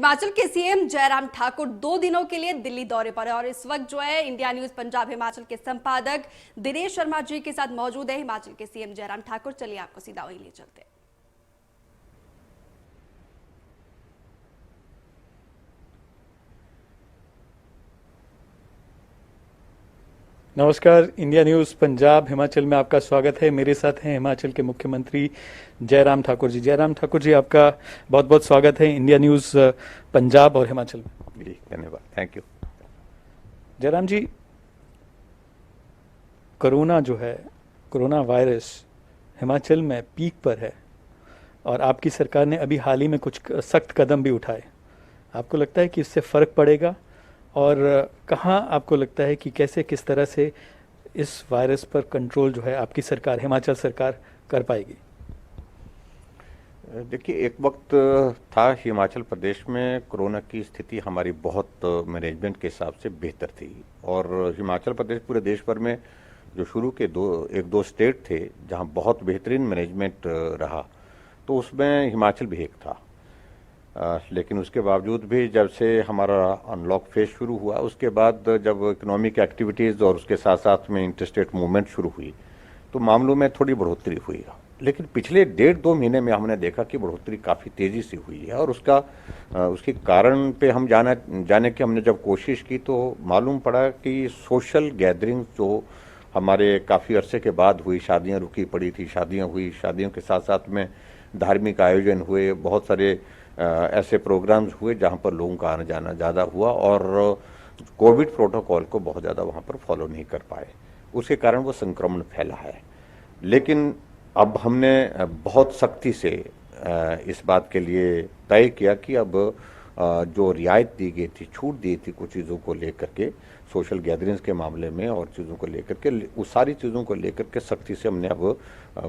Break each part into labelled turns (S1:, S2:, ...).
S1: हिमाचल के सीएम जयराम ठाकुर 2 दिनों के लिए दिल्ली दौरे पर है और इस वक्त जो है इंडिया न्यूज पंजाब हिमाचल के संपादक दिनेश शर्मा जी के साथ मौजूद है हिमाचल के सीएम जयराम ठाकुर। चलिए आपको सीधा वहीं ले चलते हैं।
S2: नमस्कार, इंडिया न्यूज़ पंजाब हिमाचल में आपका स्वागत है। मेरे साथ हैं हिमाचल के मुख्यमंत्री जयराम ठाकुर जी। जयराम ठाकुर जी, आपका बहुत बहुत स्वागत है इंडिया न्यूज़ पंजाब और हिमाचल में।
S3: जी धन्यवाद, thank you.
S2: Jairam ji, corona virus Himachal में पीक पर है और आपकी सरकार ने अभी हाल ही में कुछ सख्त कदम भी उठाए। आपको लगता है कि इससे फ़र्क पड़ेगा और कहाँ आपको लगता है कि कैसे किस तरह से इस वायरस पर कंट्रोल जो है आपकी सरकार, हिमाचल सरकार कर पाएगी?
S3: देखिए, एक वक्त था हिमाचल प्रदेश में कोरोना की स्थिति हमारी बहुत मैनेजमेंट के हिसाब से बेहतर थी और हिमाचल प्रदेश पूरे देश भर में जो शुरू के एक दो स्टेट थे जहां बहुत बेहतरीन मैनेजमेंट रहा, तो उसमें हिमाचल भी एक था। लेकिन उसके बावजूद भी जब से हमारा अनलॉक फेज शुरू हुआ, उसके बाद जब इकोनॉमिक एक्टिविटीज़ और उसके साथ साथ में इंटरस्टेट मूवमेंट शुरू हुई तो मामलों में थोड़ी बढ़ोतरी हुई। लेकिन पिछले 1.5-2 महीने में हमने देखा कि बढ़ोतरी काफ़ी तेज़ी से हुई है और उसके कारण पे हम जाने की हमने जब कोशिश की तो मालूम पड़ा कि सोशल गैदरिंग जो हमारे काफ़ी अरसे के बाद हुई, शादियाँ रुकी पड़ी थी, शादियाँ हुई, शादियों के साथ साथ में धार्मिक आयोजन हुए, बहुत सारे ऐसे प्रोग्राम्स हुए जहाँ पर लोगों का आना जाना ज़्यादा हुआ और कोविड प्रोटोकॉल को बहुत ज़्यादा वहाँ पर फॉलो नहीं कर पाए। उसके कारण वो संक्रमण फैला है। लेकिन अब हमने बहुत सख्ती से इस बात के लिए तय किया कि अब जो रियायत दी गई थी, छूट दी थी कुछ चीज़ों को लेकर के, सोशल गैदरिंग्स के मामले में और चीज़ों को लेकर के, उस सारी चीज़ों को लेकर के सख्ती से हमने अब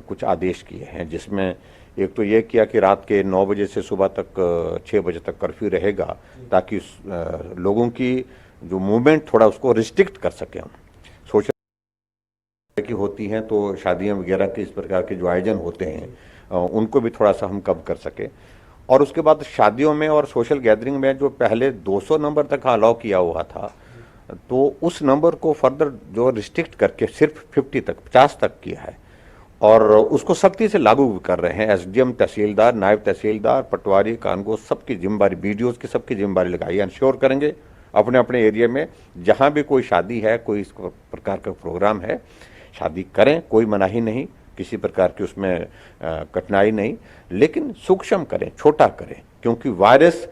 S3: कुछ आदेश किए हैं, जिसमें एक तो ये किया कि रात के 9 बजे से सुबह तक 6 बजे तक कर्फ्यू रहेगा ताकि लोगों की जो मूवमेंट थोड़ा उसको रिस्ट्रिक्ट कर सकें हम। सोशल की होती हैं तो शादियां वगैरह के इस प्रकार के जो आयोजन होते हैं उनको भी थोड़ा सा हम कम कर सकें। और उसके बाद शादियों में और सोशल गैदरिंग में जो पहले 200 नंबर तक अलाउ किया हुआ था, तो उस नंबर को फर्दर जो रिस्ट्रिक्ट करके सिर्फ 50 तक किया है और उसको सख्ती से लागू भी कर रहे हैं। एसडीएम, तहसीलदार, नायब तहसीलदार, पटवारी, कानगो, सबकी जिम्मेदारी, बीडीओ की सबकी जिम्मेदारी लगाई है। इंश्योर करेंगे अपने अपने एरिया में जहां भी कोई शादी है, कोई इस प्रकार का प्रोग्राम है, शादी करें, कोई मनाही नहीं, किसी प्रकार की उसमें कठिनाई नहीं, लेकिन सूक्ष्म करें, छोटा करें, क्योंकि वायरस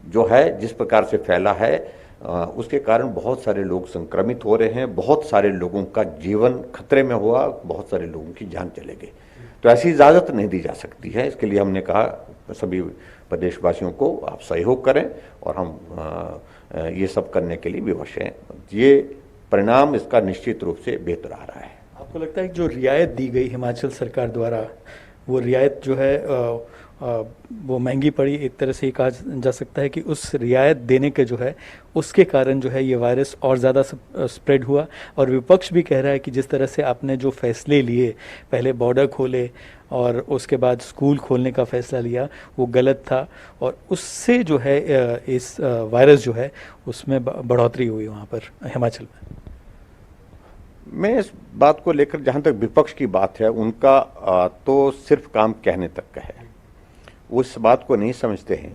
S3: जो है जिस प्रकार से फैला है उसके कारण बहुत सारे लोग संक्रमित हो रहे हैं, बहुत सारे लोगों का जीवन खतरे में हुआ, बहुत सारे लोगों की जान चले गई। तो ऐसी इजाज़त नहीं दी जा सकती है। इसके लिए हमने कहा सभी प्रदेशवासियों को आप सहयोग करें और हम ये सब करने के लिए विवश हैं। ये परिणाम इसका निश्चित रूप से बेहतर आ रहा है।
S2: आपको लगता है कि जो रियायत दी गई हिमाचल सरकार द्वारा, वो रियायत जो है वो महंगी पड़ी, एक तरह से ये कहा जा सकता है कि उस रियायत देने के जो है उसके कारण जो है ये वायरस और ज़्यादा स्प्रेड हुआ? और विपक्ष भी कह रहा है कि जिस तरह से आपने जो फैसले लिए, पहले बॉर्डर खोले और उसके बाद स्कूल खोलने का फैसला लिया, वो गलत था और उससे जो है इस वायरस जो है उसमें बढ़ोतरी हुई वहाँ पर हिमाचल में।
S3: मैं इस बात को लेकर, जहाँ तक विपक्ष की बात है, उनका तो सिर्फ काम कहने तक का है। उस बात को नहीं समझते हैं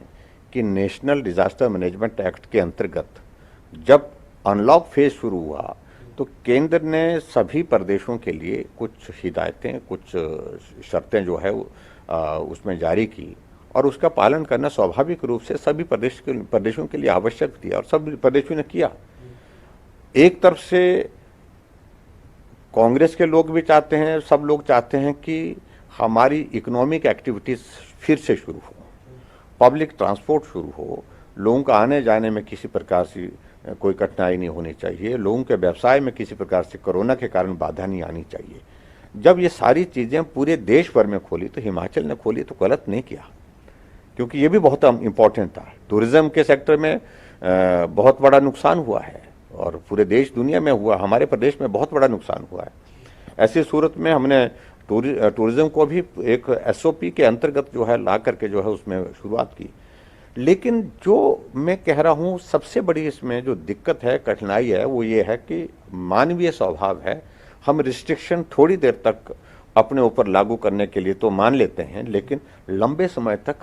S3: कि नेशनल डिजास्टर मैनेजमेंट एक्ट के अंतर्गत जब अनलॉक फेज शुरू हुआ तो केंद्र ने सभी प्रदेशों के लिए कुछ हिदायतें, कुछ शर्तें जो है उसमें जारी की और उसका पालन करना स्वाभाविक रूप से सभी प्रदेशों के लिए आवश्यक थी और सभी प्रदेशों ने किया। एक तरफ से कांग्रेस के लोग भी चाहते हैं, सब लोग चाहते हैं कि हमारी इकोनॉमिक एक्टिविटीज़ फिर से शुरू हो, पब्लिक ट्रांसपोर्ट शुरू हो, लोगों का आने जाने में किसी प्रकार से कोई कठिनाई नहीं होनी चाहिए, लोगों के व्यवसाय में किसी प्रकार से कोरोना के कारण बाधा नहीं आनी चाहिए। जब ये सारी चीज़ें पूरे देश भर में खोली तो हिमाचल ने खोली तो गलत नहीं किया, क्योंकि ये भी बहुत इम्पोर्टेंट था। टूरिज़्म के सेक्टर में बहुत बड़ा नुकसान हुआ है और पूरे देश दुनिया में हुआ, हमारे प्रदेश में बहुत बड़ा नुकसान हुआ है। ऐसी सूरत में हमने टूरिज्म को भी एक एसओपी के अंतर्गत जो है ला करके जो है उसमें शुरुआत की। लेकिन जो मैं कह रहा हूं सबसे बड़ी इसमें जो दिक्कत है, कठिनाई है, वो ये है कि मानवीय स्वभाव है। हम रिस्ट्रिक्शन थोड़ी देर तक अपने ऊपर लागू करने के लिए तो मान लेते हैं, लेकिन लंबे समय तक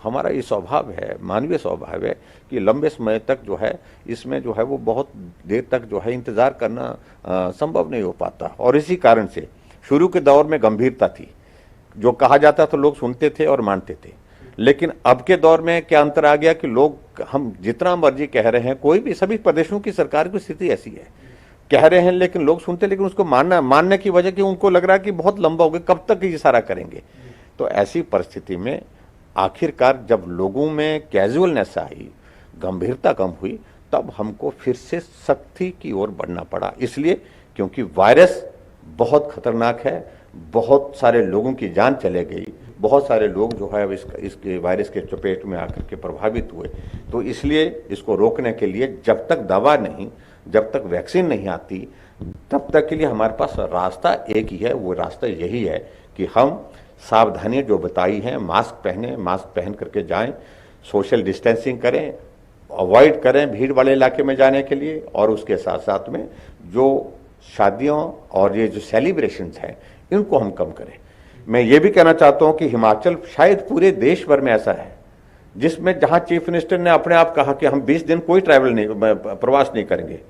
S3: हमारा ये स्वभाव है, मानवीय स्वभाव है कि लंबे समय तक जो है इसमें जो है वो बहुत देर तक जो है इंतजार करना संभव नहीं हो पाता। और इसी कारण से शुरू के दौर में गंभीरता थी, जो कहा जाता तो लोग सुनते थे और मानते थे। लेकिन अब के दौर में क्या अंतर आ गया कि लोग, हम जितना मर्जी कह रहे हैं, कोई भी सभी प्रदेशों की सरकार की स्थिति ऐसी है, कह रहे हैं लेकिन लोग सुनते, लेकिन उसको मानने की वजह कि उनको लग रहा है कि बहुत लंबा हो गया, कब तक ये सारा करेंगे। तो ऐसी परिस्थिति में आखिरकार जब लोगों में कैजुअलनेस आई, गंभीरता कम हुई, तब हमको फिर से सख्ती की ओर बढ़ना पड़ा। इसलिए क्योंकि वायरस बहुत खतरनाक है, बहुत सारे लोगों की जान चले गई, बहुत सारे लोग जो है इसके वायरस के चपेट में आकर के प्रभावित हुए। तो इसलिए इसको रोकने के लिए जब तक दवा नहीं, जब तक वैक्सीन नहीं आती, तब तक के लिए हमारे पास रास्ता एक ही है। वो रास्ता यही है कि हम सावधानियां जो बताई हैं, मास्क पहने, मास्क पहन करके जाएं, सोशल डिस्टेंसिंग करें, अवॉइड करें भीड़ वाले इलाके में जाने के लिए, और उसके साथ साथ में जो शादियों और ये जो सेलिब्रेशंस हैं इनको हम कम करें। मैं ये भी कहना चाहता हूं कि हिमाचल शायद पूरे देश भर में ऐसा है जिसमें जहां चीफ मिनिस्टर ने अपने आप कहा कि हम 20 दिन कोई ट्रैवल नहीं, प्रवास नहीं करेंगे।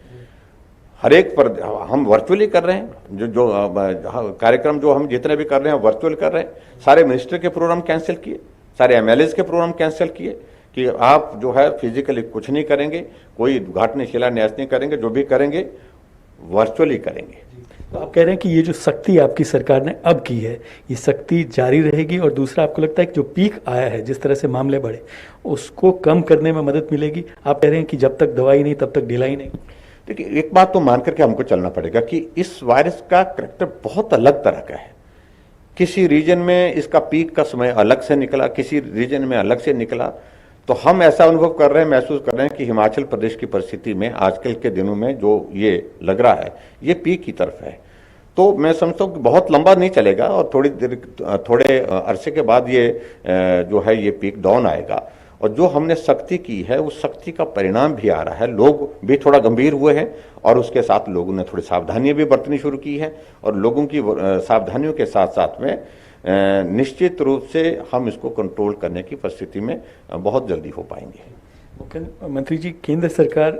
S3: हर एक पर हम वर्चुअली कर रहे हैं, जो कार्यक्रम जो हम जितने भी कर रहे हैं वर्चुअल कर रहे हैं। सारे मिनिस्टर के प्रोग्राम कैंसिल किए, सारे एमएलएज के प्रोग्राम कैंसिल किए कि आप जो है फिजिकली कुछ नहीं करेंगे, कोई उद्घाटन शिलान्यास नहीं करेंगे, जो भी करेंगे वर्चुअली करेंगे।
S2: तो आप कह रहे हैं कि ये जो सख्ती आपकी सरकार ने अब की है, ये सख्ती जारी रहेगी, और दूसरा आपको लगता है कि जो पीक आया है, जिस तरह से मामले बढ़े, उसको कम करने में मदद मिलेगी? आप कह रहे हैं कि जब तक दवाई नहीं तब तक ढिलाई नहीं।
S3: देखिए, एक बात तो मान करके हमको चलना पड़ेगा कि इस वायरस का करैक्टर बहुत अलग तरह का है। किसी रीजन में इसका पीक का समय अलग से निकला, किसी रीजन में अलग से निकला। तो हम ऐसा अनुभव कर रहे हैं, महसूस कर रहे हैं कि हिमाचल प्रदेश की परिस्थिति में आजकल के दिनों में जो ये लग रहा है, ये पीक की तरफ है। तो मैं समझता हूँ कि बहुत लंबा नहीं चलेगा, और थोड़े अरसे के बाद ये जो है ये पीक डाउन आएगा। और जो हमने सख्ती की है, उस सख्ती का परिणाम भी आ रहा है। लोग भी थोड़ा गंभीर हुए हैं, और उसके साथ लोगों ने थोड़ी सावधानियां भी बरतनी शुरू की है, और लोगों की सावधानियों के साथ साथ में निश्चित रूप से हम इसको कंट्रोल करने की परिस्थिति में बहुत जल्दी हो पाएंगे।
S2: मुख्यमंत्री जी, केंद्र सरकार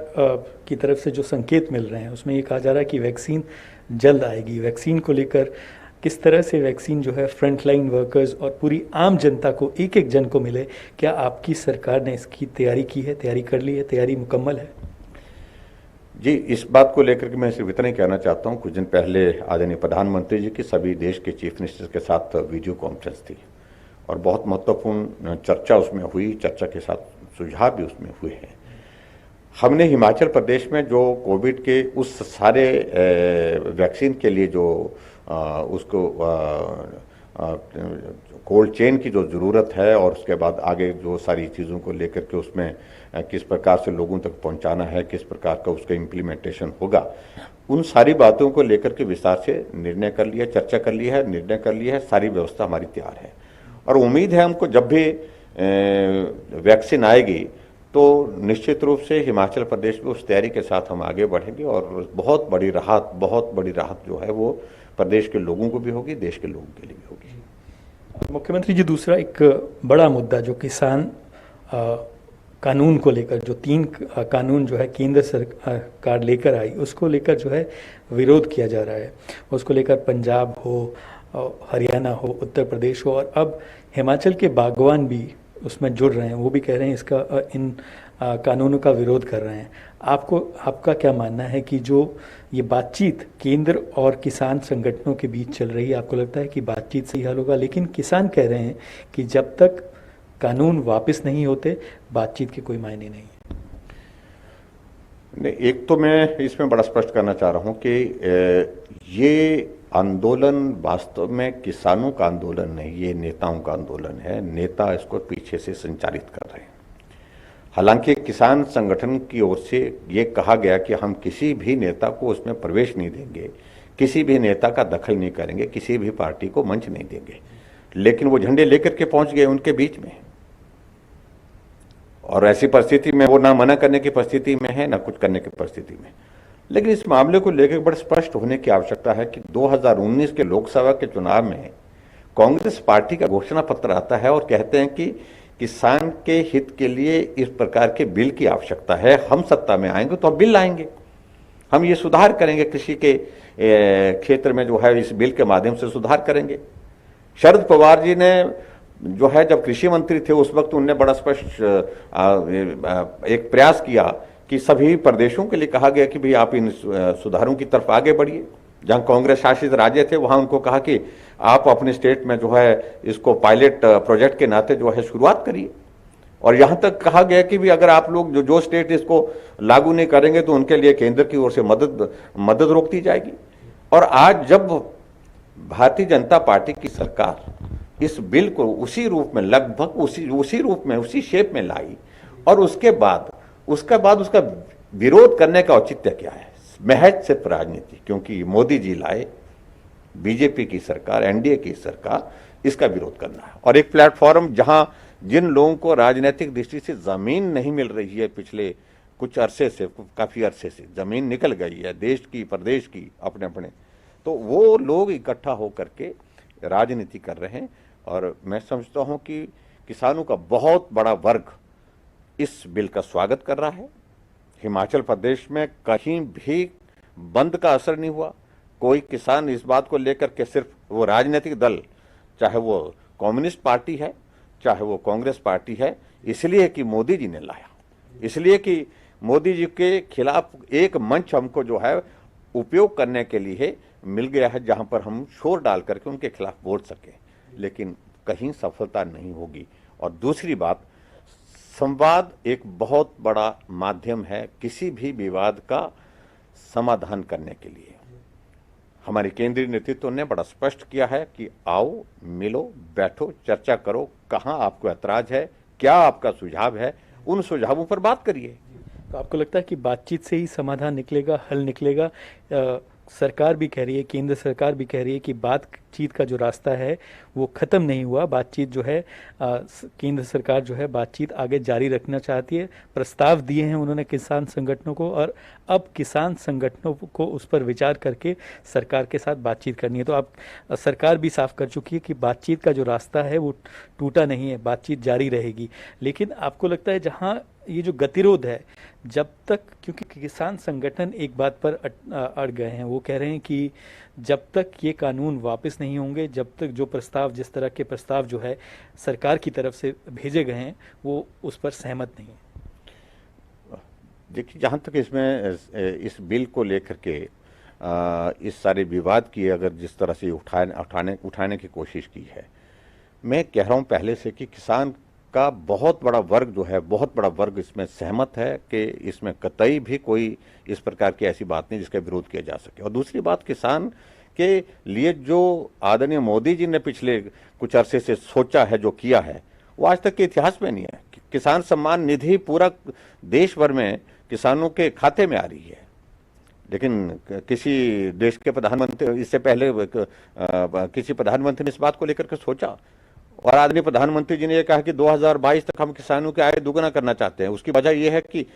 S2: की तरफ से जो संकेत मिल रहे हैं उसमें ये कहा जा रहा है कि वैक्सीन जल्द आएगी। वैक्सीन को लेकर किस तरह से वैक्सीन जो है फ्रंटलाइन वर्कर्स और पूरी आम जनता को, एक एक जन को मिले, क्या आपकी सरकार ने इसकी तैयारी की है, तैयारी कर ली है, तैयारी मुकम्मल है?
S3: जी, इस बात को लेकर के मैं सिर्फ इतना ही कहना चाहता हूँ, कुछ दिन पहले आदरणीय प्रधानमंत्री जी की सभी देश के चीफ मिनिस्टर्स के साथ वीडियो कॉन्फ्रेंस थी, और बहुत महत्वपूर्ण चर्चा उसमें हुई, चर्चा के साथ सुझाव भी उसमें हुए हैं। हमने हिमाचल प्रदेश में जो कोविड के उस सारे वैक्सीन के लिए जो उसको कोल्ड चेन की जो ज़रूरत है, और उसके बाद आगे जो सारी चीज़ों को लेकर के उसमें किस प्रकार से लोगों तक पहुंचाना है, किस प्रकार का उसका इम्प्लीमेंटेशन होगा, उन सारी बातों को लेकर के विस्तार से निर्णय कर लिया, चर्चा कर लिया है, निर्णय कर लिया है। सारी व्यवस्था हमारी तैयार है, और उम्मीद है हमको जब भी वैक्सीन आएगी तो निश्चित रूप से हिमाचल प्रदेश में उस तैयारी के साथ हम आगे बढ़ेंगे, और बहुत बड़ी राहत जो है वो प्रदेश के लोगों को भी होगी, देश के लोगों के लिए भी होगी।
S2: मुख्यमंत्री जी, दूसरा एक बड़ा मुद्दा जो किसान कानून को लेकर, जो 3 कानून जो है केंद्र सरकार लेकर आई, उसको लेकर जो है विरोध किया जा रहा है। उसको लेकर पंजाब हो, हरियाणा हो, उत्तर प्रदेश हो, और अब हिमाचल के बागवान भी उसमें जुड़ रहे हैं। वो भी कह रहे हैं इसका, इन कानूनों का विरोध कर रहे हैं। आपका क्या मानना है कि जो ये बातचीत केंद्र और किसान संगठनों के बीच चल रही है, आपको लगता है कि बातचीत से ही हल होगा? लेकिन किसान कह रहे हैं कि जब तक कानून वापस नहीं होते, बातचीत के कोई मायने नहीं।
S3: एक तो मैं इसमें बड़ा स्पष्ट करना चाह रहा हूं कि ये आंदोलन वास्तव में किसानों का आंदोलन नहीं, ये नेताओं का आंदोलन है। नेता इसको पीछे से संचालित कर रहे हैं। हालांकि किसान संगठन की ओर से ये कहा गया कि हम किसी भी नेता को उसमें प्रवेश नहीं देंगे, किसी भी नेता का दखल नहीं करेंगे, किसी भी पार्टी को मंच नहीं देंगे। लेकिन वो झंडे लेकर के पहुंच गए उनके बीच में, और ऐसी परिस्थिति में वो ना मना करने की परिस्थिति में है, ना कुछ करने की परिस्थिति में। लेकिन इस मामले को लेकर बड़े स्पष्ट होने की आवश्यकता है कि 2019 के लोकसभा के चुनाव में कांग्रेस पार्टी का घोषणा पत्र आता है और कहते हैं कि किसान के हित के लिए इस प्रकार के बिल की आवश्यकता है, हम सत्ता में आएंगे तो हम बिल लाएंगे, हम ये सुधार करेंगे, कृषि के क्षेत्र में जो है इस बिल के माध्यम से सुधार करेंगे। शरद पवार जी ने जो है जब कृषि मंत्री थे उस वक्त उन्होंने बड़ा स्पष्ट एक प्रयास किया कि सभी प्रदेशों के लिए कहा गया कि भाई आप इन सुधारों की तरफ आगे बढ़िए। जहां कांग्रेस शासित राज्य थे वहां उनको कहा कि आप अपने स्टेट में जो है इसको पायलट प्रोजेक्ट के नाते जो है शुरुआत करिए। और यहां तक कहा गया कि भी अगर आप लोग जो स्टेट इसको लागू नहीं करेंगे तो उनके लिए केंद्र की ओर से मदद रोक दी जाएगी। और आज जब भारतीय जनता पार्टी की सरकार इस बिल को उसी रूप में लगभग उसी रूप में उसी शेप में लाई और उसके बाद उसका विरोध करने का औचित्य क्या है? महज सिर्फ राजनीति, क्योंकि मोदी जी लाए, बीजेपी की सरकार, एनडीए की सरकार, इसका विरोध करना है। और एक प्लेटफॉर्म जहां जिन लोगों को राजनीतिक दृष्टि से जमीन नहीं मिल रही है, पिछले कुछ अरसे से, काफी अरसे से जमीन निकल गई है देश की, प्रदेश की, अपने अपने, तो वो लोग इकट्ठा होकर के राजनीति कर रहे हैं। और मैं समझता हूं कि किसानों का बहुत बड़ा वर्ग इस बिल का स्वागत कर रहा है। हिमाचल प्रदेश में कहीं भी बंद का असर नहीं हुआ। कोई किसान इस बात को लेकर के, सिर्फ वो राजनीतिक दल, चाहे वो कम्युनिस्ट पार्टी है, चाहे वो कांग्रेस पार्टी है, इसलिए कि मोदी जी ने लाया, इसलिए कि मोदी जी के खिलाफ एक मंच हमको जो है उपयोग करने के लिए मिल गया है, जहां पर हम शोर डाल करके उनके खिलाफ बोल सके। लेकिन कहीं सफलता नहीं होगी। और दूसरी बात, संवाद एक बहुत बड़ा माध्यम है किसी भी विवाद का समाधान करने के लिए। हमारे केंद्रीय नेतृत्व ने बड़ा स्पष्ट किया है कि आओ, मिलो, बैठो, चर्चा करो, कहां आपको ऐतराज है, क्या आपका सुझाव है, उन सुझावों पर बात करिए।
S2: तो आपको लगता है कि बातचीत से ही समाधान निकलेगा, हल निकलेगा? सरकार भी कह रही है, केंद्र सरकार भी कह रही है कि बातचीत का जो रास्ता है वो ख़त्म नहीं हुआ। बातचीत जो है, केंद्र सरकार जो है बातचीत आगे जारी रखना चाहती है। प्रस्ताव दिए हैं उन्होंने किसान संगठनों को, और अब किसान संगठनों को उस पर विचार करके सरकार के साथ बातचीत करनी है। तो अब सरकार भी साफ कर चुकी है कि बातचीत का जो रास्ता है वो टूटा नहीं है, बातचीत जारी रहेगी। लेकिन आपको लगता है जहाँ ये जो गतिरोध है, जब तक, क्योंकि किसान संगठन एक बात पर अड़ गए हैं, वो कह रहे हैं कि जब तक ये कानून वापस नहीं होंगे, जब तक जो प्रस्ताव, जिस तरह के प्रस्ताव जो है सरकार की तरफ से भेजे गए हैं, वो उस पर सहमत नहीं है।
S3: देखिए, जहाँ तक इसमें इस बिल को लेकर के इस सारे विवाद की अगर जिस तरह से उठाने की कोशिश की है, मैं कह रहा हूँ पहले से कि किसान का बहुत बड़ा वर्ग जो है, बहुत बड़ा वर्ग इसमें सहमत है कि इसमें कतई भी कोई इस प्रकार की ऐसी बात नहीं जिसका विरोध किया जा सके। और दूसरी बात, किसान के लिए जो आदरणीय मोदी जी ने पिछले कुछ अरसे से सोचा है, जो किया है, वो आज तक के इतिहास में नहीं है। किसान सम्मान निधि पूरा देश भर में किसानों के खाते में आ रही है, लेकिन किसी देश के प्रधानमंत्री, इससे पहले किसी प्रधानमंत्री ने इस बात को लेकर के सोचा। और आदरणीय प्रधानमंत्री जी ने यह कहा कि 2022 तक हम किसानों की आय दुगना करना चाहते हैं। उसकी वजह यह है कि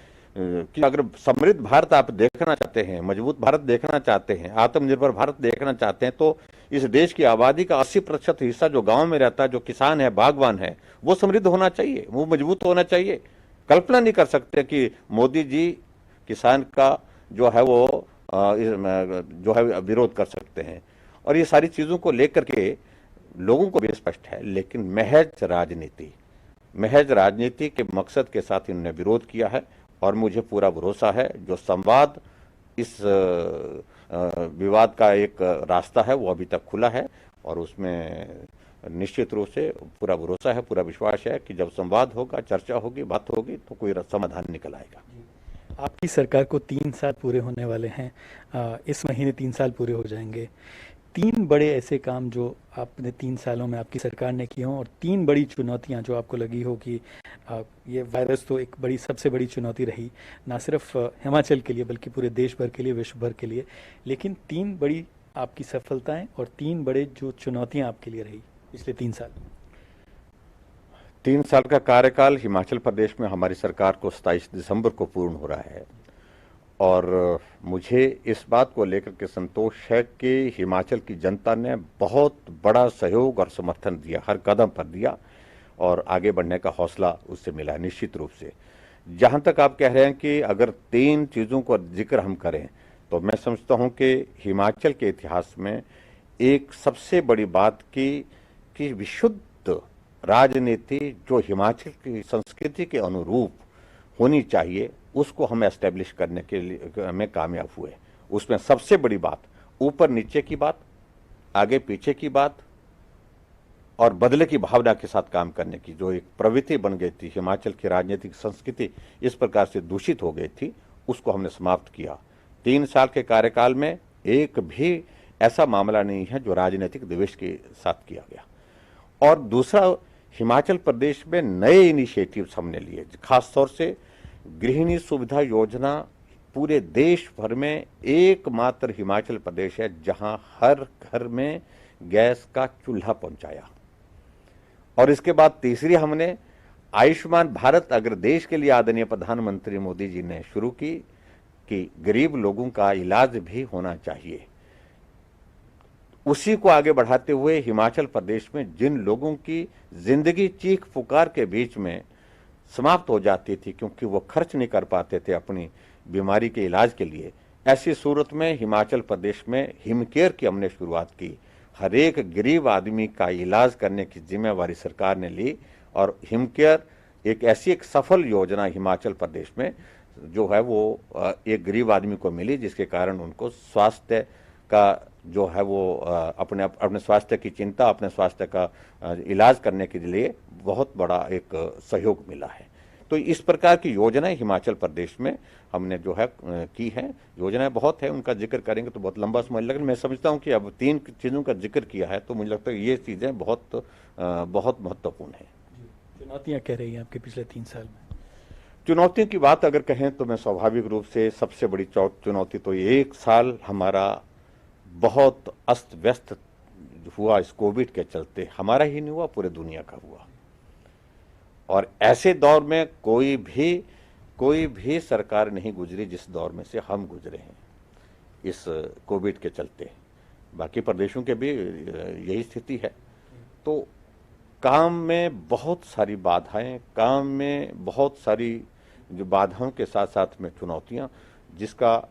S3: अगर समृद्ध भारत आप देखना चाहते हैं, मजबूत भारत देखना चाहते हैं, आत्मनिर्भर भारत देखना चाहते हैं, तो इस देश की आबादी का 80% हिस्सा जो गांव में रहता है, जो किसान है, बागवान है, वो समृद्ध होना चाहिए, वो मजबूत होना चाहिए। कल्पना नहीं कर सकते कि मोदी जी किसान का जो है वो जो है विरोध कर सकते हैं। और ये सारी चीजों को लेकर के लोगों को भी स्पष्ट है, लेकिन महज राजनीति के मकसद के साथ इन्होंने विरोध किया है। और मुझे पूरा भरोसा है जो संवाद, इस विवाद का एक रास्ता है, वो अभी तक खुला है। और उसमें निश्चित रूप से पूरा भरोसा है, पूरा विश्वास है कि जब संवाद होगा, चर्चा होगी, बात होगी, तो कोई समाधान निकल आएगा।
S2: आपकी सरकार को 3 साल पूरे होने वाले हैं, इस महीने 3 साल पूरे हो जाएंगे। 3 बड़े ऐसे काम जो आपने 3 सालों में आपकी सरकार ने किए हों, और 3 बड़ी चुनौतियां जो आपको लगी हो कि ये वायरस तो एक बड़ी, सबसे बड़ी चुनौती रही, ना सिर्फ हिमाचल के लिए बल्कि पूरे देश भर के लिए, विश्व भर के लिए। लेकिन 3 बड़ी आपकी सफलताएं और 3 बड़े जो चुनौतियां आपके लिए रही पिछले 3 साल।
S3: 3 साल का कार्यकाल हिमाचल प्रदेश में हमारी सरकार को 27 दिसंबर को पूर्ण हो रहा है और मुझे इस बात को लेकर के संतोष है कि हिमाचल की जनता ने बहुत बड़ा सहयोग और समर्थन दिया, हर कदम पर दिया और आगे बढ़ने का हौसला उससे मिला निश्चित रूप से। जहां तक आप कह रहे हैं कि अगर 3 चीज़ों का जिक्र हम करें तो मैं समझता हूं कि हिमाचल के इतिहास में एक सबसे बड़ी बात कि विशुद्ध राजनीति जो हिमाचल की संस्कृति के अनुरूप होनी चाहिए उसको हम एस्टेब्लिश करने के लिए में कामयाब हुए। उसमें सबसे बड़ी बात ऊपर नीचे की बात, आगे पीछे की बात और बदले की भावना के साथ काम करने की जो एक प्रवृत्ति बन गई थी, हिमाचल की राजनीतिक संस्कृति इस प्रकार से दूषित हो गई थी, उसको हमने समाप्त किया। 3 साल के कार्यकाल में एक भी ऐसा मामला नहीं है जो राजनीतिक द्वेष के साथ किया गया। और दूसरा, हिमाचल प्रदेश में नए इनिशिएटिव्स हमने लिए, खासतौर से गृहिणी सुविधा योजना पूरे देश भर में एकमात्र हिमाचल प्रदेश है जहां हर घर में गैस का चूल्हा पहुंचाया। और इसके बाद तीसरी हमने आयुष्मान भारत, अगर देश के लिए आदरणीय प्रधानमंत्री मोदी जी ने शुरू की कि गरीब लोगों का इलाज भी होना चाहिए, उसी को आगे बढ़ाते हुए हिमाचल प्रदेश में जिन लोगों की जिंदगी चीख पुकार के बीच में समाप्त हो जाती थी क्योंकि वो खर्च नहीं कर पाते थे अपनी बीमारी के इलाज के लिए, ऐसी सूरत में हिमाचल प्रदेश में हिमकेयर की हमने शुरुआत की। हर एक गरीब आदमी का इलाज करने की जिम्मेवारी सरकार ने ली और हिमकेयर एक सफल योजना हिमाचल प्रदेश में जो है वो एक गरीब आदमी को मिली, जिसके कारण उनको स्वास्थ्य का जो है वो अपने स्वास्थ्य की चिंता, अपने स्वास्थ्य का इलाज करने के लिए बहुत बड़ा एक सहयोग मिला है। तो इस प्रकार की योजनाएं हिमाचल प्रदेश में हमने जो है की हैं। योजनाएं बहुत है, उनका जिक्र करेंगे तो बहुत लंबा समय लगेगा। मैं समझता हूं कि अब 3 चीज़ों का जिक्र किया है तो मुझे लगता है ये चीज़ें बहुत महत्वपूर्ण हैं।
S2: चुनौतियाँ कह रही हैं आपके पिछले 3 साल में?
S3: चुनौतियों की बात अगर कहें तो मैं स्वाभाविक रूप से सबसे बड़ी चुनौती तो 1 साल हमारा बहुत अस्त व्यस्त हुआ इस कोविड के चलते। हमारा ही नहीं हुआ, पूरे दुनिया का हुआ। और ऐसे दौर में कोई भी सरकार नहीं गुजरी जिस दौर में से हम गुजरे हैं इस कोविड के चलते। बाकी प्रदेशों के भी यही स्थिति है। तो काम में बहुत सारी बाधाएं, काम में बहुत सारी जो बाधाओं के साथ साथ में चुनौतियां, जिसका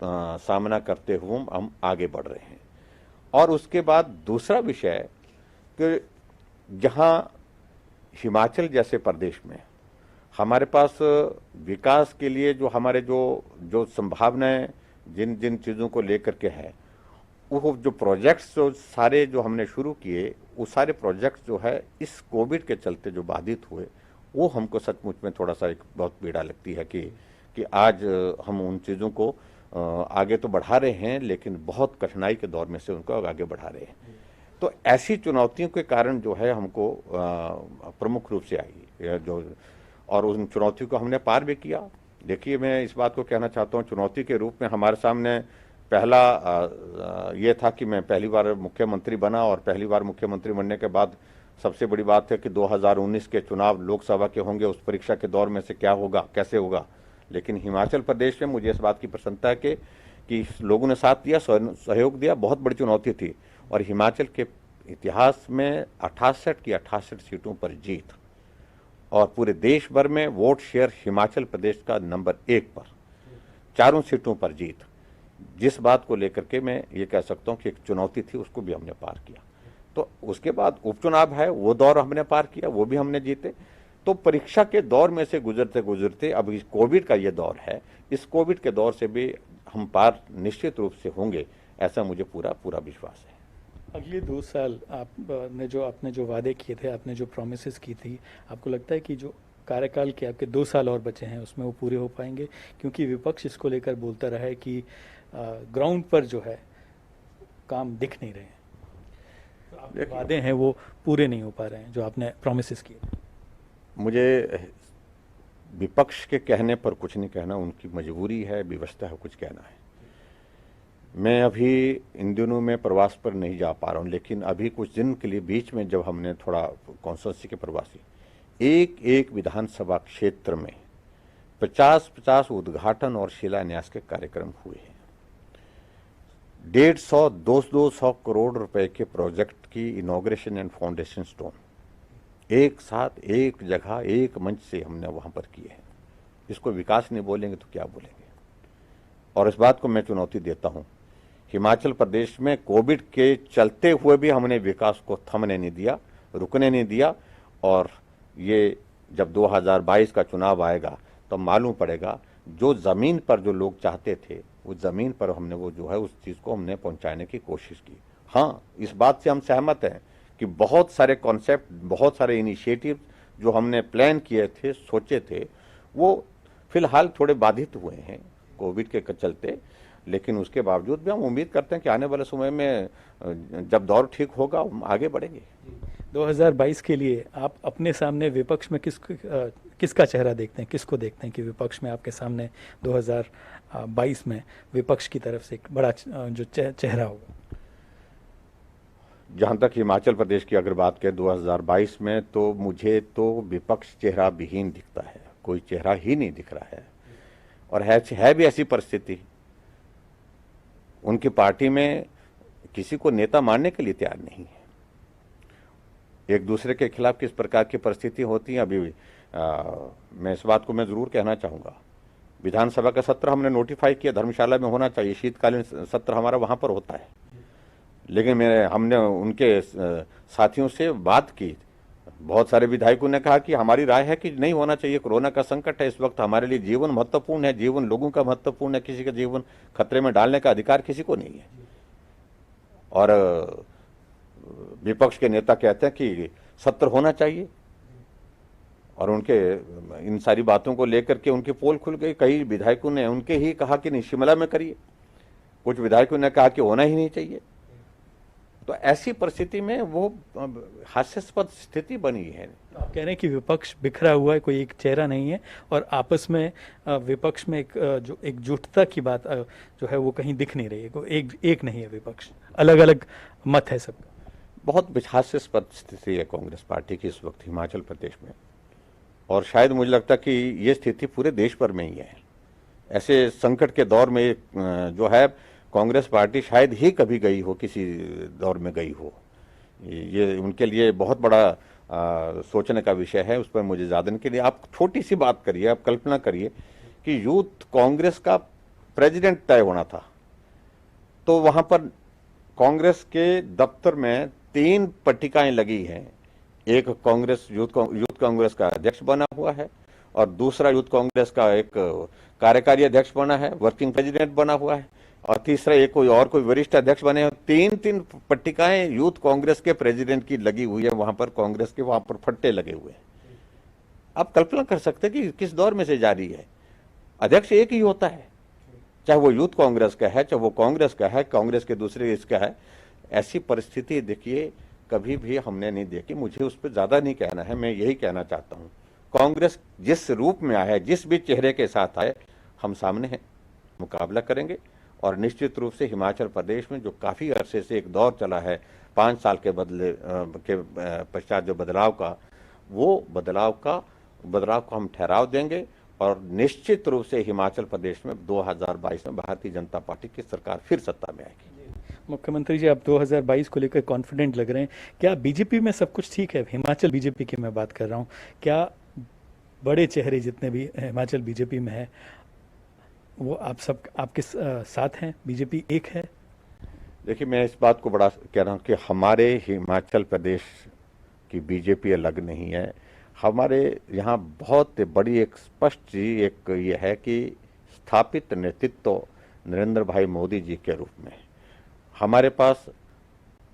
S3: सामना करते हुए हम आगे बढ़ रहे हैं। और उसके बाद दूसरा विषय कि जहां हिमाचल जैसे प्रदेश में हमारे पास विकास के लिए जो हमारे जो संभावनाएं जिन चीज़ों को लेकर के है, वो जो प्रोजेक्ट्स जो सारे जो हमने शुरू किए, वो सारे प्रोजेक्ट्स जो है इस कोविड के चलते जो बाधित हुए, वो हमको सचमुच में थोड़ा सा एक बहुत पीड़ा लगती है कि आज हम उन चीज़ों को आगे तो बढ़ा रहे हैं लेकिन बहुत कठिनाई के दौर में से उनको आगे बढ़ा रहे हैं। तो ऐसी चुनौतियों के कारण जो है हमको प्रमुख रूप से आई जो, और उन चुनौतियों को हमने पार भी किया। देखिए, मैं इस बात को कहना चाहता हूँ, चुनौती के रूप में हमारे सामने पहला ये था कि मैं पहली बार मुख्यमंत्री बना और पहली बार मुख्यमंत्री बनने के बाद सबसे बड़ी बात है कि 2019 के चुनाव लोकसभा के होंगे, उस परीक्षा के दौर में से क्या होगा, कैसे होगा। लेकिन हिमाचल प्रदेश में मुझे इस बात की प्रसन्नता है कि लोगों ने साथ दिया, सहयोग दिया। बहुत बड़ी चुनौती थी और हिमाचल के इतिहास में 68 की 68 सीटों पर जीत और पूरे देश भर में वोट शेयर हिमाचल प्रदेश का नंबर 1 पर, 4 सीटों पर जीत, जिस बात को लेकर के मैं ये कह सकता हूँ कि एक चुनौती थी, उसको भी हमने पार किया। तो उसके बाद उपचुनाव है, वो दौर हमने पार किया, वो भी हमने जीते। तो परीक्षा के दौर में से गुजरते गुजरते अब इस कोविड का ये दौर है, इस कोविड के दौर से भी हम पार निश्चित रूप से होंगे, ऐसा मुझे पूरा विश्वास है।
S2: अगले 2 साल आपने जो वादे किए थे, आपने जो प्रॉमिसेस की थी, आपको लगता है कि जो कार्यकाल के आपके 2 साल और बचे हैं उसमें वो पूरे हो पाएंगे? क्योंकि विपक्ष इसको लेकर बोलता रहा है कि ग्राउंड पर जो है काम दिख नहीं रहे हैं, तो आपके वादे हैं वो पूरे नहीं हो पा रहे हैं जो आपने प्रॉमिसेस किए।
S3: मुझे विपक्ष के कहने पर कुछ नहीं कहना, उनकी मजबूरी है, व्यवस्था है कुछ कहना है। मैं अभी इन दिनों में प्रवास पर नहीं जा पा रहा हूँ, लेकिन अभी कुछ दिन के लिए बीच में जब हमने थोड़ा कॉन्स्टिट्यूंसी के प्रवासी एक एक विधानसभा क्षेत्र में 50-50 उद्घाटन और शिलान्यास के कार्यक्रम हुए हैं। 150-200 करोड़ रुपए के प्रोजेक्ट की इनॉग्रेशन एंड फाउंडेशन स्टोन एक साथ एक जगह एक मंच से हमने वहां पर किए हैं। इसको विकास नहीं बोलेंगे तो क्या बोलेंगे? और इस बात को मैं चुनौती देता हूं, हिमाचल प्रदेश में कोविड के चलते हुए भी हमने विकास को थमने नहीं दिया, रुकने नहीं दिया। और ये जब 2022 का चुनाव आएगा तो मालूम पड़ेगा जो जमीन पर जो लोग चाहते थे उस जमीन पर हमने वो जो है उस चीज को हमने पहुंचाने की कोशिश की। हाँ, इस बात से हम सहमत हैं कि बहुत सारे कॉन्सेप्ट, बहुत सारे इनिशिएटिव जो हमने प्लान किए थे, सोचे थे, वो फिलहाल थोड़े बाधित हुए हैं कोविड के चलते। लेकिन उसके बावजूद भी हम उम्मीद करते हैं कि आने वाले समय में जब दौर ठीक होगा हम आगे बढ़ेंगे।
S2: 2022 के लिए आप अपने सामने विपक्ष में किसका चेहरा देखते हैं, किसको देखते हैं कि विपक्ष में आपके सामने 2022 में विपक्ष की तरफ से एक बड़ा जो चेहरा होगा?
S3: जहां तक हिमाचल प्रदेश की अगर बात करें 2022 में, तो मुझे तो विपक्ष चेहरा विहीन दिखता है, कोई चेहरा ही नहीं दिख रहा है। और है भी ऐसी परिस्थिति, उनकी पार्टी में किसी को नेता मानने के लिए तैयार नहीं है। एक दूसरे के खिलाफ किस प्रकार की परिस्थिति होती है अभी मैं इस बात को मैं जरूर कहना चाहूंगा। विधानसभा का सत्र हमने नोटिफाई किया, धर्मशाला में होना चाहिए, शीतकालीन सत्र हमारा वहां पर होता है। लेकिन हमने उनके साथियों से बात की, बहुत सारे विधायकों ने कहा कि हमारी राय है कि नहीं होना चाहिए, कोरोना का संकट है इस वक्त, हमारे लिए जीवन महत्वपूर्ण है, जीवन लोगों का महत्वपूर्ण है, किसी का जीवन खतरे में डालने का अधिकार किसी को नहीं है। और विपक्ष के नेता कहते हैं कि सत्र होना चाहिए, और उनके इन सारी बातों को लेकर के उनकी पोल खुल गई। कई विधायकों ने उनके ही कहा कि नहीं शिमला में करिए, कुछ विधायकों ने कहा कि होना ही नहीं चाहिए। तो ऐसी परिस्थिति में वो हास्यास्पद स्थिति बनी है।
S2: आप कह रहे हैं कि विपक्ष बिखरा हुआ है, कोई एक चेहरा नहीं है, और आपस में विपक्ष में जो एकजुटता की बात जो है वो कहीं दिख नहीं रही है, एक नहीं है विपक्ष, अलग अलग मत है सबका।
S3: बहुत हास्यास्पद स्थिति है कांग्रेस पार्टी की इस वक्त हिमाचल प्रदेश में, और शायद मुझे लगता है कि ये स्थिति पूरे देश भर में ही है। ऐसे संकट के दौर में जो है कांग्रेस पार्टी शायद ही कभी गई हो, किसी दौर में गई हो। ये उनके लिए बहुत बड़ा सोचने का विषय है। उस पर मुझे ज़्यादा के लिए आप छोटी सी बात करिए, आप कल्पना करिए कि यूथ कांग्रेस का प्रेसिडेंट तय होना था, तो वहां पर कांग्रेस के दफ्तर में 3 पट्टिकाएं लगी हैं। एक कांग्रेस यूथ कांग्रेस का अध्यक्ष बना हुआ है, और दूसरा यूथ कांग्रेस का एक कार्यकारी अध्यक्ष बना है, वर्किंग प्रेसिडेंट बना हुआ है, और तीसरा एक कोई वरिष्ठ अध्यक्ष बने हैं। 3 पट्टिकाएं यूथ कांग्रेस के प्रेसिडेंट की लगी हुई है, वहां पर कांग्रेस के वहां पर फट्टे लगे हुए हैं। आप कल्पना कर सकते हैं कि किस दौर में से जारी है। अध्यक्ष एक ही होता है, चाहे वो यूथ कांग्रेस का है, चाहे वो कांग्रेस का है, कांग्रेस के दूसरे इसका है। ऐसी परिस्थिति देखिए कभी भी हमने नहीं देखी। मुझे उस पर ज्यादा नहीं कहना है, मैं यही कहना चाहता हूं, कांग्रेस जिस रूप में आया है, जिस भी चेहरे के साथ आए, हम सामने हैं, मुकाबला करेंगे। और निश्चित रूप से हिमाचल प्रदेश में जो काफी अरसे से एक दौर चला है 5 साल के पश्चात जो बदलाव का, वो बदलाव को हम ठहराव देंगे, और निश्चित रूप से हिमाचल प्रदेश में 2022 में भारतीय जनता पार्टी की सरकार फिर सत्ता में आएगी।
S2: मुख्यमंत्री जी, आप 2022 को लेकर कॉन्फिडेंट लग रहे हैं। क्या बीजेपी में सब कुछ ठीक है? हिमाचल बीजेपी की मैं बात कर रहा हूँ। क्या बड़े चेहरे जितने भी हिमाचल बीजेपी में है वो आप सब आपके साथ हैं? बीजेपी एक है?
S3: देखिए, मैं इस बात को बड़ा कह रहा हूँ कि हमारे हिमाचल प्रदेश की बीजेपी अलग नहीं है। हमारे यहाँ बहुत बड़ी एक स्पष्ट चीज एक ये है कि स्थापित नेतृत्व नरेंद्र भाई मोदी जी के रूप में हमारे पास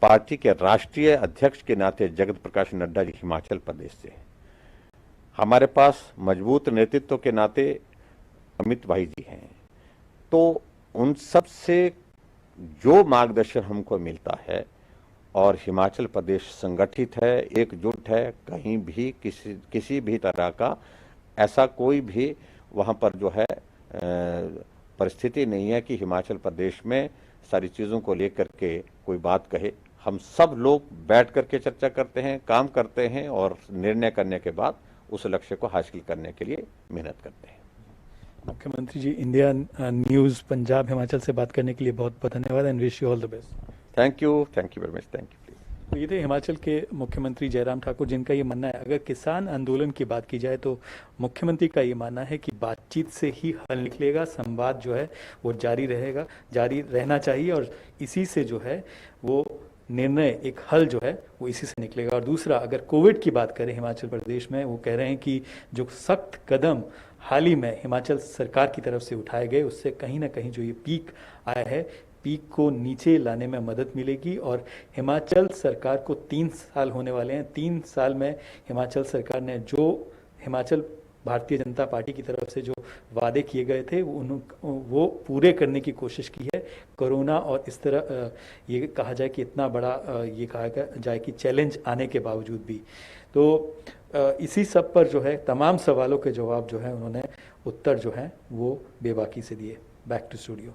S3: पार्टी के राष्ट्रीय अध्यक्ष के नाते जगत प्रकाश नड्डा जी हिमाचल प्रदेश से, हमारे पास मजबूत नेतृत्व के नाते अमित भाई जी हैं। तो उन सब से जो मार्गदर्शन हमको मिलता है, और हिमाचल प्रदेश संगठित है, एकजुट है, कहीं भी किसी भी तरह का ऐसा कोई भी वहां पर जो है परिस्थिति नहीं है कि हिमाचल प्रदेश में सारी चीजों को लेकर के कोई बात कहे। हम सब लोग बैठ करके चर्चा करते हैं, काम करते हैं, और निर्णय करने के बाद उस लक्ष्य को हासिल करने के लिए मेहनत करते हैं।
S2: मुख्यमंत्री जी, इंडिया न्यूज़ पंजाब हिमाचल से बात करने के लिए बहुत बहुत धन्यवाद and wish you all the best.
S3: Thank you very much, thank you.
S2: तो ये थे हिमाचल के मुख्यमंत्री जयराम ठाकुर, जिनका ये मानना है अगर किसान आंदोलन की बात की जाए तो मुख्यमंत्री का ये मानना है कि बातचीत से ही हल निकलेगा, संवाद जो है वो जारी रहेगा, जारी रहना चाहिए और इसी से जो है वो निर्णय, एक हल जो है वो इसी से निकलेगा। और दूसरा, अगर कोविड की बात करें हिमाचल प्रदेश में, वो कह रहे हैं कि जो सख्त कदम हाल ही में हिमाचल सरकार की तरफ से उठाए गए उससे कहीं ना कहीं जो ये पीक आया है, पीक को नीचे लाने में मदद मिलेगी। और हिमाचल सरकार को 3 साल होने वाले हैं। 3 साल में हिमाचल सरकार ने जो हिमाचल भारतीय जनता पार्टी की तरफ से जो वादे किए गए थे वो पूरे करने की कोशिश की है। कोरोना और इस तरह ये कहा जाए कि इतना बड़ा ये कहा जाए कि चैलेंज आने के बावजूद भी, तो इसी सब पर जो है तमाम सवालों के जवाब जो है उन्होंने उत्तर जो है वो बेबाकी से दिए। Back to studio.